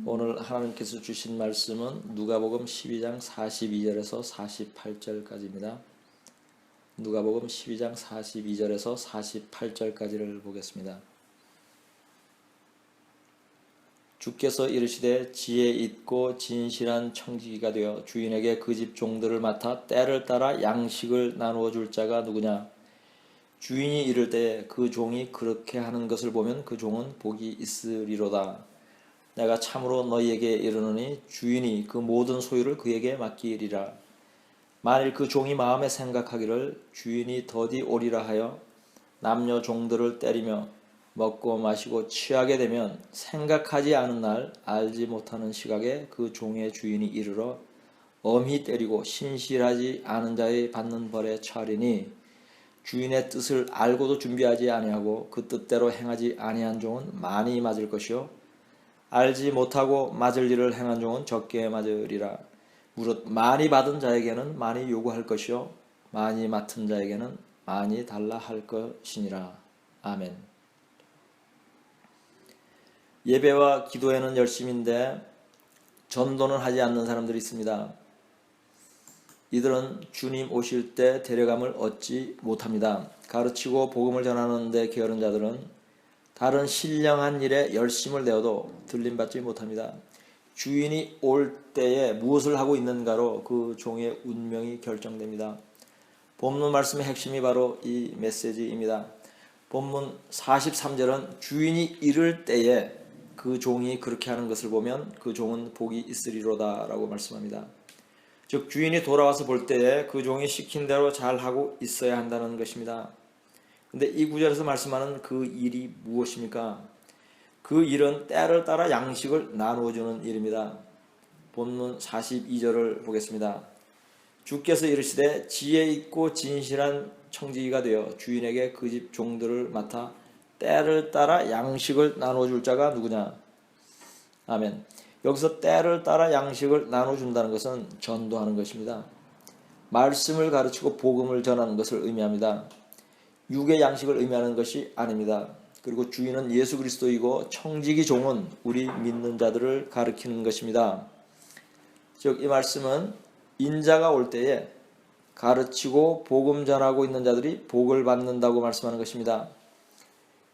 오늘 하나님께서 주신 말씀은 누가복음 12장 42절에서 48절까지입니다. 누가복음 12장 42절에서 48절까지를 보겠습니다. 주께서 이르시되 지혜 있고 진실한 청지기가 되어 주인에게 그 집 종들을 맡아 때를 따라 양식을 나누어 줄 자가 누구냐? 주인이 이를 때 그 종이 그렇게 하는 것을 보면 그 종은 복이 있으리로다. 내가 참으로 너희에게 이르노니 주인이 그 모든 소유를 그에게 맡기리라. 만일 그 종이 마음에 생각하기를 주인이 더디 오리라 하여 남녀 종들을 때리며 먹고 마시고 취하게 되면 생각하지 않은 날 알지 못하는 시각에 그 종의 주인이 이르러 엄히 때리고 신실하지 않은 자의 받는 벌에 처하리니 주인의 뜻을 알고도 준비하지 아니하고 그 뜻대로 행하지 아니한 종은 많이 맞을 것이요 알지 못하고 맞을 일을 행한 종은 적게 맞으리라. 무릇 많이 받은 자에게는 많이 요구할 것이요 많이 맡은 자에게는 많이 달라 할 것이니라. 아멘. 예배와 기도에는 열심인데 전도는 하지 않는 사람들이 있습니다. 이들은 주님 오실 때 데려감을 얻지 못합니다. 가르치고 복음을 전하는 데 게으른 자들은 다른 신령한 일에 열심을 내어도 들림받지 못합니다. 주인이 올 때에 무엇을 하고 있는가로 그 종의 운명이 결정됩니다. 본문 말씀의 핵심이 바로 이 메시지입니다. 본문 43절은 주인이 이를 때에 그 종이 그렇게 하는 것을 보면 그 종은 복이 있으리로다 라고 말씀합니다. 즉 주인이 돌아와서 볼 때에 그 종이 시킨 대로 잘하고 있어야 한다는 것입니다. 근데 이 구절에서 말씀하는 그 일이 무엇입니까? 그 일은 때를 따라 양식을 나누어주는 일입니다. 본문 42절을 보겠습니다. 주께서 이르시되 지혜 있고 진실한 청지기가 되어 주인에게 그 집 종들을 맡아 때를 따라 양식을 나누어줄 자가 누구냐? 아멘. 여기서 때를 따라 양식을 나눠준다는 것은 전도하는 것입니다. 말씀을 가르치고 복음을 전하는 것을 의미합니다. 육의 양식을 의미하는 것이 아닙니다. 그리고 주인은 예수 그리스도이고 청지기 종은 우리 믿는 자들을 가르치는 것입니다. 즉 이 말씀은 인자가 올 때에 가르치고 복음 전하고 있는 자들이 복을 받는다고 말씀하는 것입니다.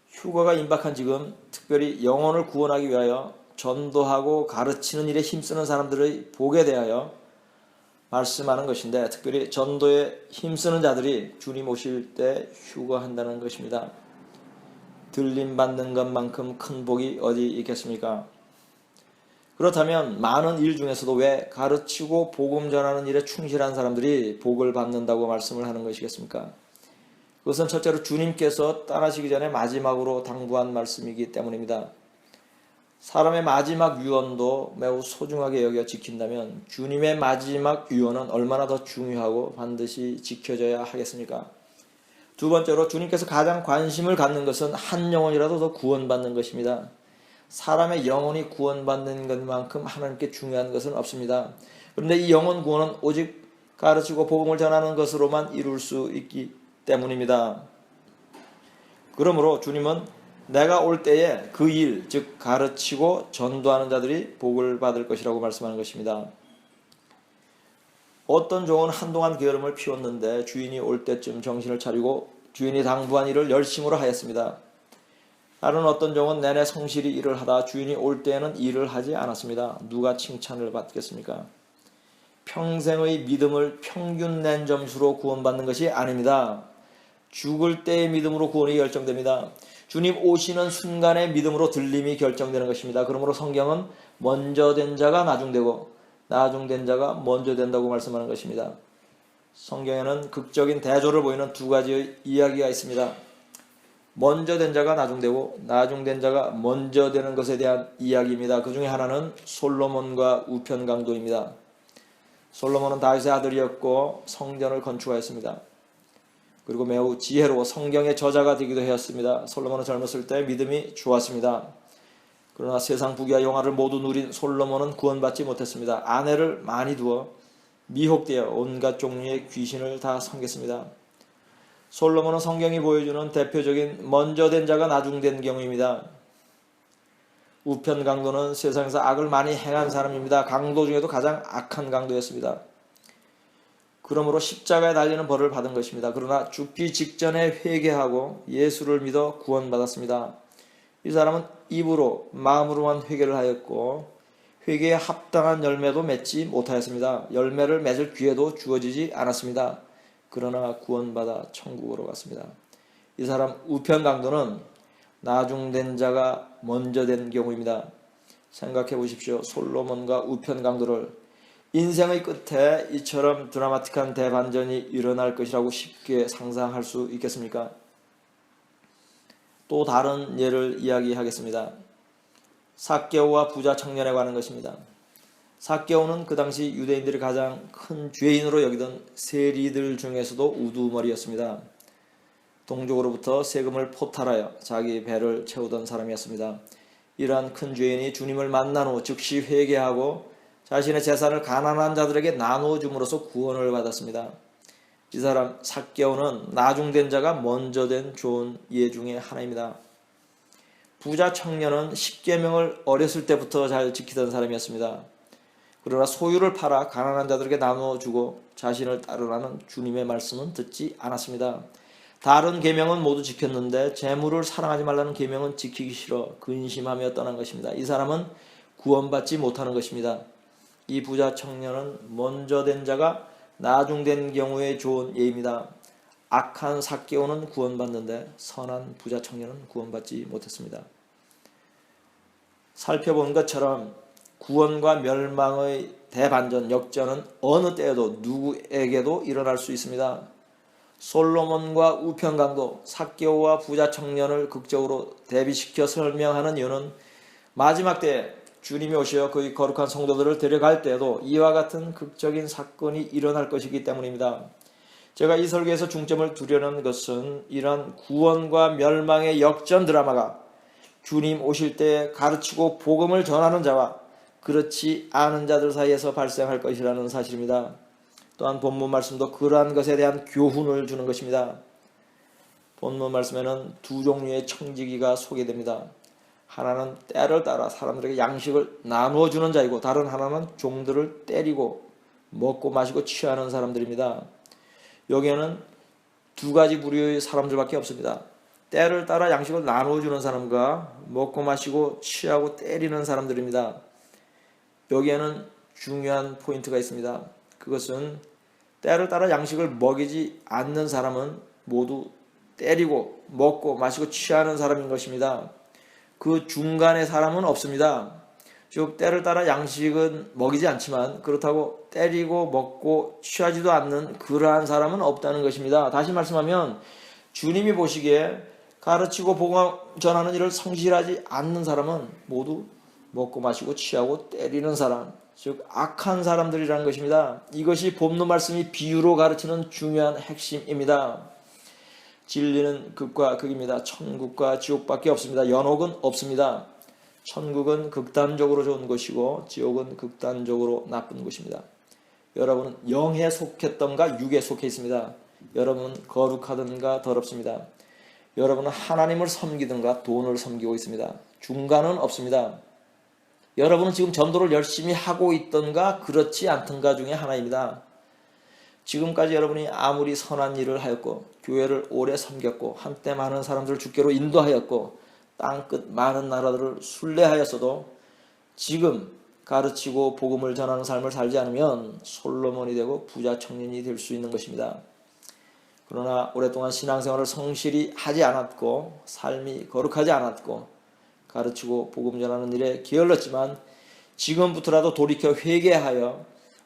휴거가 임박한 지금 특별히 영혼을 구원하기 위하여 전도하고 가르치는 일에 힘쓰는 사람들의 복에 대하여 말씀하는 것인데 특별히 전도에 힘쓰는 자들이 주님 오실 때 휴거한다는 것입니다. 들림받는 것만큼 큰 복이 어디 있겠습니까? 그렇다면 많은 일 중에서도 왜 가르치고 복음 전하는 일에 충실한 사람들이 복을 받는다고 말씀을 하는 것이겠습니까? 그것은 첫째로 주님께서 떠나시기 전에 마지막으로 당부한 말씀이기 때문입니다. 사람의 마지막 유언도 매우 소중하게 여겨 지킨다면 주님의 마지막 유언은 얼마나 더 중요하고 반드시 지켜져야 하겠습니까? 두 번째로 주님께서 가장 관심을 갖는 것은 한 영혼이라도 더 구원받는 것입니다. 사람의 영혼이 구원받는 것만큼 하나님께 중요한 것은 없습니다. 그런데 이 영혼 구원은 오직 가르치고 복음을 전하는 것으로만 이룰 수 있기 때문입니다. 그러므로 주님은 내가 올 때에 그 일, 즉 가르치고 전도하는 자들이 복을 받을 것이라고 말씀하는 것입니다. 어떤 종은 한동안 게으름을 피웠는데 주인이 올 때쯤 정신을 차리고 주인이 당부한 일을 열심으로 하였습니다. 다른 어떤 종은 내내 성실히 일을 하다 주인이 올 때에는 일을 하지 않았습니다. 누가 칭찬을 받겠습니까? 평생의 믿음을 평균 낸 점수로 구원받는 것이 아닙니다. 죽을 때의 믿음으로 구원이 결정됩니다. 주님 오시는 순간의 믿음으로 들림이 결정되는 것입니다. 그러므로 성경은 먼저 된 자가 나중되고 나중된 자가 먼저 된다고 말씀하는 것입니다. 성경에는 극적인 대조를 보이는 두 가지의 이야기가 있습니다. 먼저 된 자가 나중되고 나중된 자가 먼저 되는 것에 대한 이야기입니다. 그 중에 하나는 솔로몬과 우편강도입니다. 솔로몬은 다윗의 아들이었고 성전을 건축하였습니다. 그리고 매우 지혜로워 성경의 저자가 되기도 하였습니다. 솔로몬은 젊었을 때 믿음이 좋았습니다. 그러나 세상 부귀와 영화를 모두 누린 솔로몬은 구원받지 못했습니다. 아내를 많이 두어 미혹되어 온갖 종류의 귀신을 다 섬겼습니다. 솔로몬은 성경이 보여주는 대표적인 먼저 된 자가 나중된 경우입니다. 우편 강도는 세상에서 악을 많이 행한 사람입니다. 강도 중에도 가장 악한 강도였습니다. 그러므로 십자가에 달리는 벌을 받은 것입니다. 그러나 죽기 직전에 회개하고 예수를 믿어 구원받았습니다. 이 사람은 입으로 마음으로만 회개를 하였고 회개에 합당한 열매도 맺지 못하였습니다. 열매를 맺을 기회도 주어지지 않았습니다. 그러나 구원받아 천국으로 갔습니다. 이 사람 우편 강도는 나중된 자가 먼저 된 경우입니다. 생각해 보십시오. 솔로몬과 우편 강도를 인생의 끝에 이처럼 드라마틱한 대반전이 일어날 것이라고 쉽게 상상할 수 있겠습니까? 또 다른 예를 이야기하겠습니다. 삭개오와 부자 청년에 관한 것입니다. 삭개오는 그 당시 유대인들이 가장 큰 죄인으로 여기던 세리들 중에서도 우두머리였습니다. 동족으로부터 세금을 포탈하여 자기 배를 채우던 사람이었습니다. 이러한 큰 죄인이 주님을 만난 후 즉시 회개하고 자신의 재산을 가난한 자들에게 나누어 줌으로써 구원을 받았습니다. 이 사람 삭개오는 나중된 자가 먼저 된 좋은 예 중에 하나입니다. 부자 청년은 십계명을 어렸을 때부터 잘 지키던 사람이었습니다. 그러나 소유를 팔아 가난한 자들에게 나누어 주고 자신을 따르라는 주님의 말씀은 듣지 않았습니다. 다른 계명은 모두 지켰는데 재물을 사랑하지 말라는 계명은 지키기 싫어 근심하며 떠난 것입니다. 이 사람은 구원받지 못하는 것입니다. 이 부자 청년은 먼저 된 자가 나중된 경우에 좋은 예입니다. 악한 삭개오는 구원받는데 선한 부자 청년은 구원받지 못했습니다. 살펴본 것처럼 구원과 멸망의 대반전, 역전은 어느 때에도 누구에게도 일어날 수 있습니다. 솔로몬과 우편강도, 삭개오와 부자 청년을 극적으로 대비시켜 설명하는 이유는 마지막 때에 주님이 오셔 그의 거룩한 성도들을 데려갈 때에도 이와 같은 극적인 사건이 일어날 것이기 때문입니다. 제가 이 설교에서 중점을 두려는 것은 이러한 구원과 멸망의 역전 드라마가 주님 오실 때 가르치고 복음을 전하는 자와 그렇지 않은 자들 사이에서 발생할 것이라는 사실입니다. 또한 본문 말씀도 그러한 것에 대한 교훈을 주는 것입니다. 본문 말씀에는 두 종류의 청지기가 소개됩니다. 하나는 때를 따라 사람들에게 양식을 나누어 주는 자이고 다른 하나는 종들을 때리고 먹고 마시고 취하는 사람들입니다. 여기에는 두 가지 부류의 사람들밖에 없습니다. 때를 따라 양식을 나누어 주는 사람과 먹고 마시고 취하고 때리는 사람들입니다. 여기에는 중요한 포인트가 있습니다. 그것은 때를 따라 양식을 먹이지 않는 사람은 모두 때리고 먹고 마시고 취하는 사람인 것입니다. 그 중간의 사람은 없습니다. 즉 때를 따라 양식은 먹이지 않지만 그렇다고 때리고 먹고 취하지도 않는 그러한 사람은 없다는 것입니다. 다시 말씀하면 주님이 보시기에 가르치고 복음 전하는 일을 성실하지 않는 사람은 모두 먹고 마시고 취하고 때리는 사람, 즉 악한 사람들이라는 것입니다. 이것이 본문 말씀이 비유로 가르치는 중요한 핵심입니다. 진리는 극과 극입니다. 천국과 지옥밖에 없습니다. 연옥은 없습니다. 천국은 극단적으로 좋은 것이고 지옥은 극단적으로 나쁜 것입니다. 여러분은 영에 속했던가 육에 속해 있습니다. 여러분은 거룩하든가 더럽습니다. 여러분은 하나님을 섬기든가 돈을 섬기고 있습니다. 중간은 없습니다. 여러분은 지금 전도를 열심히 하고 있던가 그렇지 않던가 중에 하나입니다. 지금까지 여러분이 아무리 선한 일을 하였고 교회를 오래 섬겼고 한때 많은 사람들을 주께로 인도하였고 땅끝 많은 나라들을 순례하였어도 지금 가르치고 복음을 전하는 삶을 살지 않으면 솔로몬이 되고 부자 청년이 될 수 있는 것입니다. 그러나 오랫동안 신앙생활을 성실히 하지 않았고 삶이 거룩하지 않았고 가르치고 복음 전하는 일에 게을렀지만 지금부터라도 돌이켜 회개하여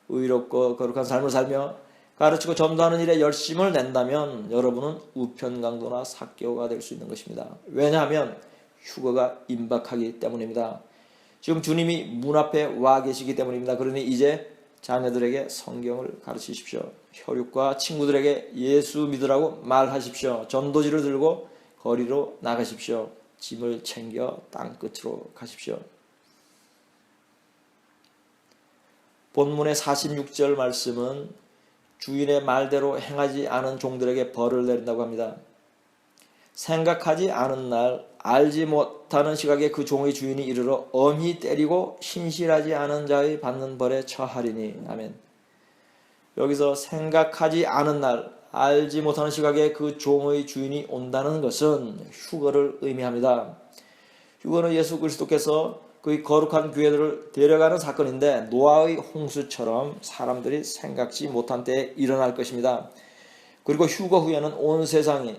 의롭고 거룩한 삶을 살며 가르치고 전도하는 일에 열심을 낸다면 여러분은 우편강도나 삭개오가 될 수 있는 것입니다. 왜냐하면 휴거가 임박하기 때문입니다. 지금 주님이 문 앞에 와 계시기 때문입니다. 그러니 이제 자녀들에게 성경을 가르치십시오. 혈육과 친구들에게 예수 믿으라고 말하십시오. 전도지를 들고 거리로 나가십시오. 짐을 챙겨 땅끝으로 가십시오. 본문의 46절 말씀은 주인의 말대로 행하지 않은 종들에게 벌을 내린다고 합니다. 생각하지 않은 날, 알지 못하는 시각에 그 종의 주인이 이르러 엄히 때리고 신실하지 않은 자의 받는 벌에 처하리니. 아멘. 여기서 생각하지 않은 날, 알지 못하는 시각에 그 종의 주인이 온다는 것은 휴거를 의미합니다. 휴거는 예수 그리스도께서 그의 거룩한 교회들을 데려가는 사건인데 노아의 홍수처럼 사람들이 생각지 못한 때에 일어날 것입니다. 그리고 휴거 후에는 온 세상이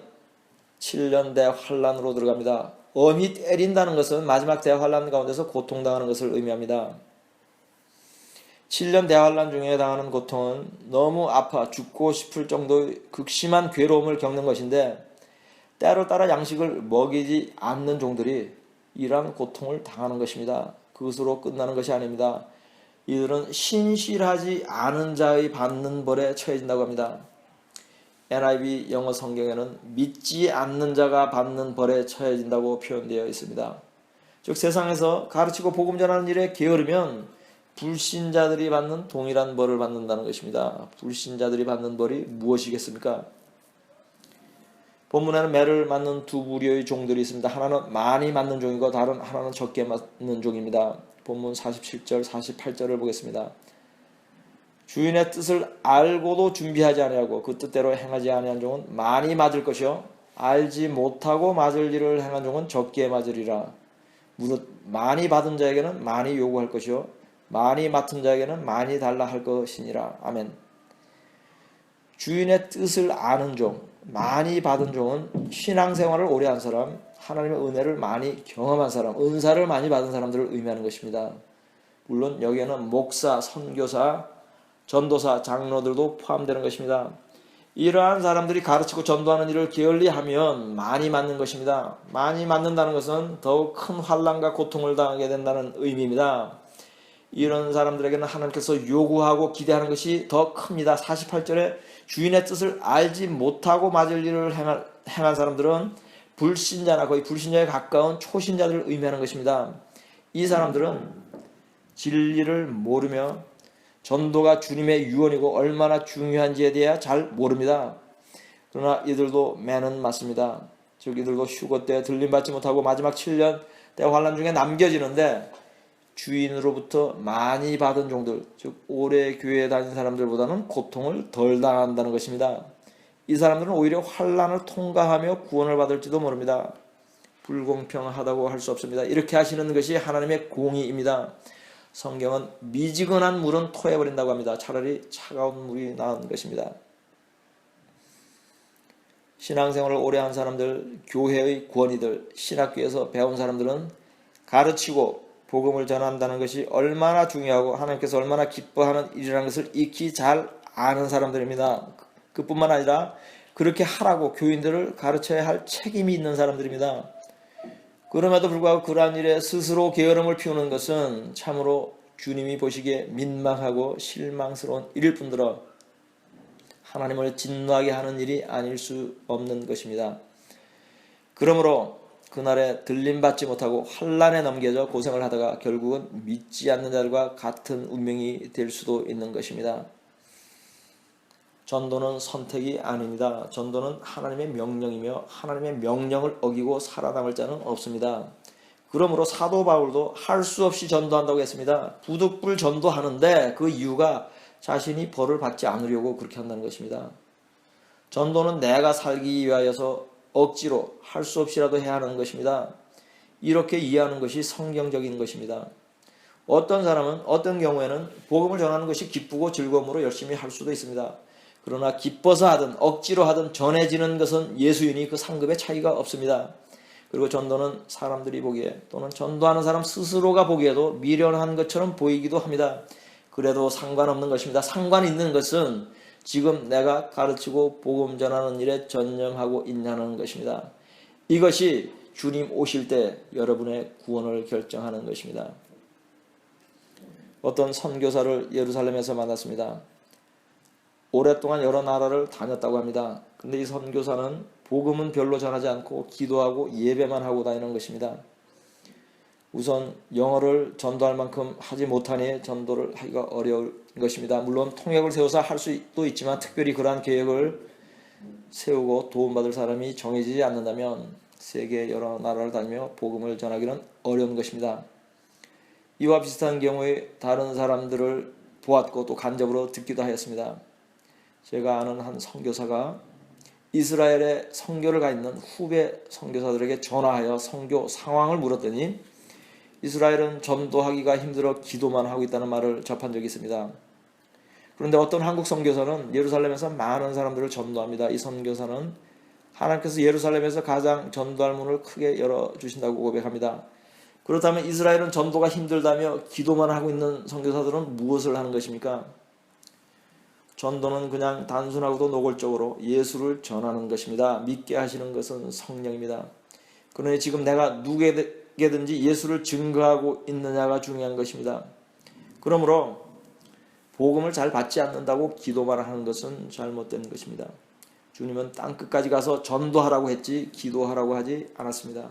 7년 대환란으로 들어갑니다. 엄히 때린다는 것은 마지막 대환란 가운데서 고통당하는 것을 의미합니다. 7년 대환란 중에 당하는 고통은 너무 아파 죽고 싶을 정도의 극심한 괴로움을 겪는 것인데 때로 따라 양식을 먹이지 않는 종들이 이러한 고통을 당하는 것입니다. 그것으로 끝나는 것이 아닙니다. 이들은 신실하지 않은 자의 받는 벌에 처해진다고 합니다. NIV 영어 성경에는 믿지 않는 자가 받는 벌에 처해진다고 표현되어 있습니다. 즉 세상에서 가르치고 복음 전하는 일에 게으르면 불신자들이 받는 동일한 벌을 받는다는 것입니다. 불신자들이 받는 벌이 무엇이겠습니까? 본문에는 매를 맞는 두 부류의 종들이 있습니다. 하나는 많이 맞는 종이고 다른 하나는 적게 맞는 종입니다. 본문 47절 48절을 보겠습니다. 주인의 뜻을 알고도 준비하지 아니하고 그 뜻대로 행하지 아니한 종은 많이 맞을 것이요 알지 못하고 맞을 일을 행한 종은 적게 맞으리라. 무릇 많이 받은 자에게는 많이 요구할 것이요 많이 맡은 자에게는 많이 달라 할 것이니라. 아멘. 주인의 뜻을 아는 종, 많이 받은 종은 신앙생활을 오래 한 사람, 하나님의 은혜를 많이 경험한 사람, 은사를 많이 받은 사람들을 의미하는 것입니다. 물론 여기에는 목사, 선교사, 전도사, 장로들도 포함되는 것입니다. 이러한 사람들이 가르치고 전도하는 일을 게을리하면 많이 맞는 것입니다. 많이 맞는다는 것은 더욱 큰 환난과 고통을 당하게 된다는 의미입니다. 이런 사람들에게는 하나님께서 요구하고 기대하는 것이 더 큽니다. 48절에 주인의 뜻을 알지 못하고 맞을 일을 행한 사람들은 불신자나 거의 불신자에 가까운 초신자들을 의미하는 것입니다. 이 사람들은 진리를 모르며 전도가 주님의 유언이고 얼마나 중요한지에 대해 잘 모릅니다. 그러나 이들도 매는 맞습니다. 즉 이들도 휴거 때 들림받지 못하고 마지막 7년 대환란 중에 남겨지는데 주인으로부터 많이 받은 종들, 즉 오래 교회에 다닌 사람들보다는 고통을 덜 당한다는 것입니다. 이 사람들은 오히려 환란을 통과하며 구원을 받을지도 모릅니다. 불공평하다고 할 수 없습니다. 이렇게 하시는 것이 하나님의 공의입니다. 성경은 미지근한 물은 토해버린다고 합니다. 차라리 차가운 물이 나은 것입니다. 신앙생활을 오래 한 사람들, 교회의 권위들, 신학교에서 배운 사람들은 가르치고 복음을 전한다는 것이 얼마나 중요하고 하나님께서 얼마나 기뻐하는 일이라는 것을 익히 잘 아는 사람들입니다. 그뿐만 아니라 그렇게 하라고 교인들을 가르쳐야 할 책임이 있는 사람들입니다. 그럼에도 불구하고 그러한 일에 스스로 게으름을 피우는 것은 참으로 주님이 보시기에 민망하고 실망스러운 일일 뿐더러 하나님을 진노하게 하는 일이 아닐 수 없는 것입니다. 그러므로 그날에 들림받지 못하고 환란에 넘겨져 고생을 하다가 결국은 믿지 않는 자들과 같은 운명이 될 수도 있는 것입니다. 전도는 선택이 아닙니다. 전도는 하나님의 명령이며 하나님의 명령을 어기고 살아남을 자는 없습니다. 그러므로 사도 바울도 할 수 없이 전도한다고 했습니다. 부득불 전도하는데 그 이유가 자신이 벌을 받지 않으려고 그렇게 한다는 것입니다. 전도는 내가 살기 위하여서 억지로 할 수 없이라도 해야 하는 것입니다. 이렇게 이해하는 것이 성경적인 것입니다. 어떤 사람은 어떤 경우에는 복음을 전하는 것이 기쁘고 즐거움으로 열심히 할 수도 있습니다. 그러나 기뻐서 하든 억지로 하든 전해지는 것은 예수이니 그 상급의 차이가 없습니다. 그리고 전도는 사람들이 보기에 또는 전도하는 사람 스스로가 보기에도 미련한 것처럼 보이기도 합니다. 그래도 상관없는 것입니다. 상관 있는 것은 지금 내가 가르치고 복음 전하는 일에 전념하고 있냐는 것입니다. 이것이 주님 오실 때 여러분의 구원을 결정하는 것입니다. 어떤 선교사를 예루살렘에서 만났습니다. 오랫동안 여러 나라를 다녔다고 합니다. 근데 이 선교사는 복음은 별로 전하지 않고 기도하고 예배만 하고 다니는 것입니다. 우선 영어를 전도할 만큼 하지 못하니 전도를 하기가 어려울 것입니다. 물론 통역을 세워서 할 수도 있지만 특별히 그러한 계획을 세우고 도움받을 사람이 정해지지 않는다면 세계 여러 나라를 다니며 복음을 전하기는 어려운 것입니다. 이와 비슷한 경우에 다른 사람들을 보았고 또 간접으로 듣기도 하였습니다. 제가 아는 한 선교사가 이스라엘에 선교를 가 있는 후배 선교사들에게 전화하여 선교 상황을 물었더니 이스라엘은 전도하기가 힘들어 기도만 하고 있다는 말을 접한 적이 있습니다. 그런데 어떤 한국 선교사는 예루살렘에서 많은 사람들을 전도합니다. 이 선교사는 하나님께서 예루살렘에서 가장 전도할 문을 크게 열어주신다고 고백합니다. 그렇다면 이스라엘은 전도가 힘들다며 기도만 하고 있는 선교사들은 무엇을 하는 것입니까? 전도는 그냥 단순하고도 노골적으로 예수를 전하는 것입니다. 믿게 하시는 것은 성령입니다. 그러니 지금 내가 누구에게든지 예수를 증거하고 있느냐가 중요한 것입니다. 그러므로 복음을 잘 받지 않는다고 기도만 하는 것은 잘못된 것입니다. 주님은 땅끝까지 가서 전도하라고 했지 기도하라고 하지 않았습니다.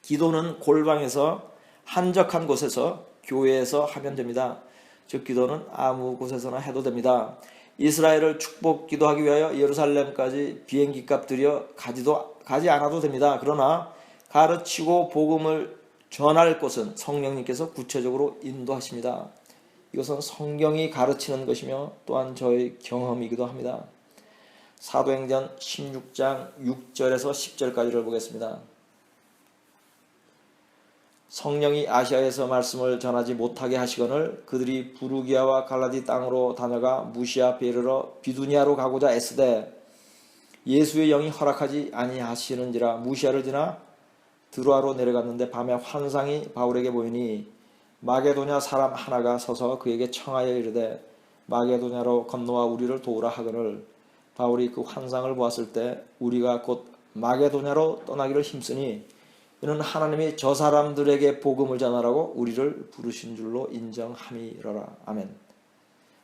기도는 골방에서 한적한 곳에서 교회에서 하면 됩니다. 즉 기도는 아무 곳에서나 해도 됩니다. 이스라엘을 축복 기도하기 위하여 예루살렘까지 비행기값 들여 가지 않아도 됩니다. 그러나 가르치고 복음을 전할 곳은 성령님께서 구체적으로 인도하십니다. 이것은 성경이 가르치는 것이며 또한 저의 경험이기도 합니다. 사도행전 16장 6절에서 10절까지를 보겠습니다. 성령이 아시아에서 말씀을 전하지 못하게 하시거늘 그들이 부르기아와 갈라디 땅으로 다녀가 무시아 베르러 비두니아로 가고자 애쓰되 예수의 영이 허락하지 아니하시는지라. 무시아를 지나 드로아로 내려갔는데 밤에 환상이 바울에게 보이니 마게도냐 사람 하나가 서서 그에게 청하여 이르되 마게도냐로 건너와 우리를 도우라 하거늘 바울이 그 환상을 보았을 때 우리가 곧 마게도냐로 떠나기를 힘쓰니 이는 하나님이 저 사람들에게 복음을 전하라고 우리를 부르신 줄로 인정함이로라. 아멘.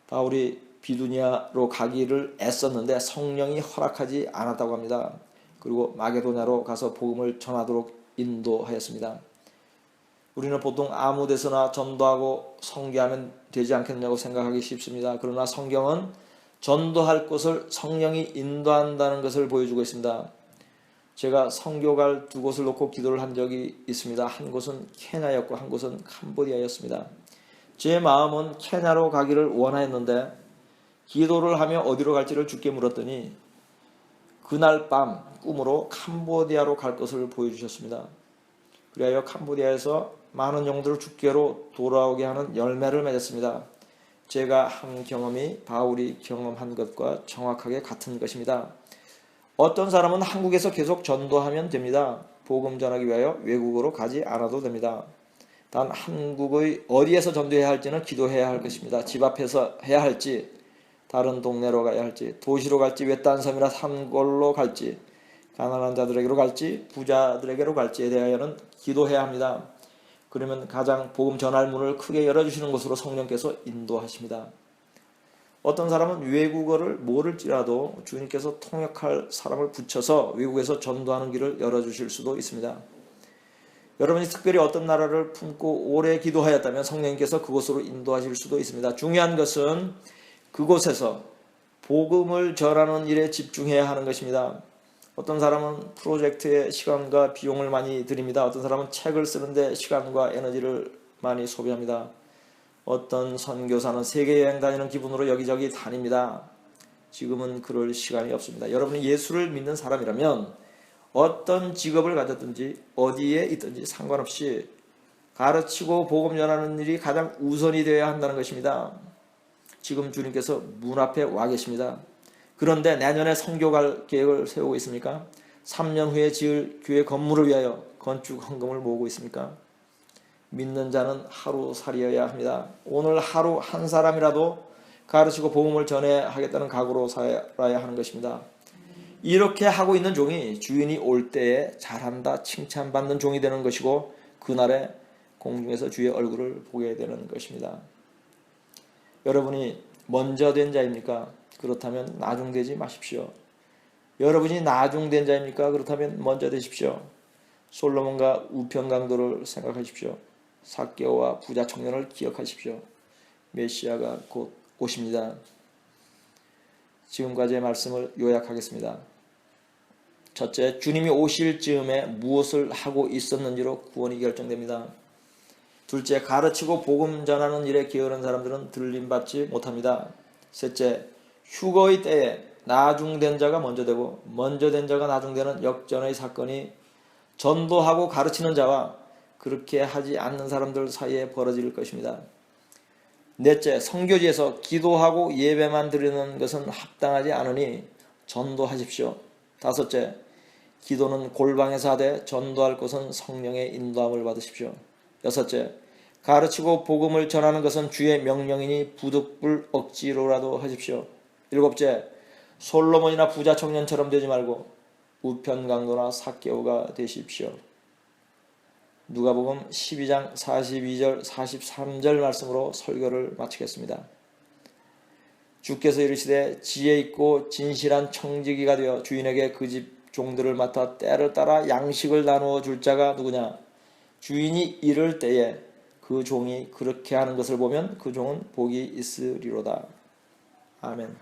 바울이 비두니아로 가기를 애썼는데 성령이 허락하지 않았다고 합니다. 그리고 마게도냐로 가서 복음을 전하도록 인도하였습니다. 우리는 보통 아무 데서나 전도하고 선교하면 되지 않겠냐고 생각하기 쉽습니다. 그러나 성경은 전도할 곳을 성령이 인도한다는 것을 보여주고 있습니다. 제가 선교갈 두 곳을 놓고 기도를 한 적이 있습니다. 한 곳은 케냐였고 한 곳은 캄보디아였습니다. 제 마음은 케냐로 가기를 원하였는데 기도를 하며 어디로 갈지를 주께 물었더니 그날 밤 꿈으로 캄보디아로 갈 것을 보여주셨습니다. 그리하여 캄보디아에서 많은 영들을 주께로 돌아오게 하는 열매를 맺었습니다. 제가 한 경험이 바울이 경험한 것과 정확하게 같은 것입니다. 어떤 사람은 한국에서 계속 전도하면 됩니다. 복음 전하기 위하여 외국으로 가지 않아도 됩니다. 단 한국의 어디에서 전도해야 할지는 기도해야 할 것입니다. 집 앞에서 해야 할지, 다른 동네로 가야 할지, 도시로 갈지, 외딴 섬이나 산골로 갈지, 가난한 자들에게로 갈지, 부자들에게로 갈지에 대하여는 기도해야 합니다. 그러면 가장 복음 전할 문을 크게 열어주시는 곳으로 성령께서 인도하십니다. 어떤 사람은 외국어를 모를지라도 주님께서 통역할 사람을 붙여서 외국에서 전도하는 길을 열어주실 수도 있습니다. 여러분이 특별히 어떤 나라를 품고 오래 기도하였다면 성령님께서 그곳으로 인도하실 수도 있습니다. 중요한 것은 그곳에서 복음을 전하는 일에 집중해야 하는 것입니다. 어떤 사람은 프로젝트에 시간과 비용을 많이 들입니다. 어떤 사람은 책을 쓰는데 시간과 에너지를 많이 소비합니다. 어떤 선교사는 세계여행 다니는 기분으로 여기저기 다닙니다. 지금은 그럴 시간이 없습니다. 여러분이 예수를 믿는 사람이라면 어떤 직업을 가졌든지 어디에 있든지 상관없이 가르치고 복음 전하는 일이 가장 우선이 되어야 한다는 것입니다. 지금 주님께서 문 앞에 와 계십니다. 그런데 내년에 선교 갈 계획을 세우고 있습니까? 3년 후에 지을 교회 건물을 위하여 건축 헌금을 모으고 있습니까? 믿는 자는 하루살이여야 합니다. 오늘 하루 한 사람이라도 가르치고 복음을 전해야 하겠다는 각오로 살아야 하는 것입니다. 이렇게 하고 있는 종이 주인이 올 때에 잘한다 칭찬받는 종이 되는 것이고 그날에 공중에서 주의 얼굴을 보게 되는 것입니다. 여러분이 먼저 된 자입니까? 그렇다면 나중되지 마십시오. 여러분이 나중된 자입니까? 그렇다면 먼저 되십시오. 솔로몬과 우편 강도를 생각하십시오. 삭개오와 부자 청년을 기억하십시오. 메시아가 곧 오십니다. 지금까지의 말씀을 요약하겠습니다. 첫째, 주님이 오실 즈음에 무엇을 하고 있었는지로 구원이 결정됩니다. 둘째, 가르치고 복음 전하는 일에 게으른 사람들은 들림받지 못합니다. 셋째, 휴거의 때에 나중된 자가 먼저 되고 먼저 된 자가 나중되는 역전의 사건이 전도하고 가르치는 자와 그렇게 하지 않는 사람들 사이에 벌어질 것입니다. 넷째, 선교지에서 기도하고 예배만 드리는 것은 합당하지 않으니 전도하십시오. 다섯째, 기도는 골방에서 하되 전도할 것은 성령의 인도함을 받으십시오. 여섯째, 가르치고 복음을 전하는 것은 주의 명령이니 부득불 억지로라도 하십시오. 일곱째, 솔로몬이나 부자 청년처럼 되지 말고 우편강도나 삭개오가 되십시오. 누가복음 12장 42절 43절 말씀으로 설교를 마치겠습니다. 주께서 이르시되 지혜 있고 진실한 청지기가 되어 주인에게 그 집 종들을 맡아 때를 따라 양식을 나누어 줄 자가 누구냐? 주인이 이를 때에 그 종이 그렇게 하는 것을 보면 그 종은 복이 있으리로다. 아멘.